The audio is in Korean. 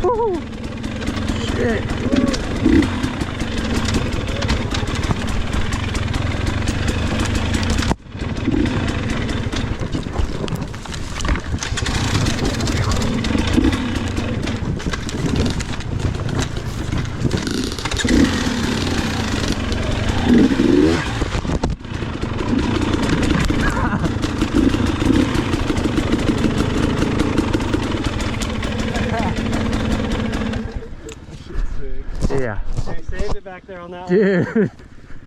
Woo! Shit. Yeah. I saved it back there on that one. Dude.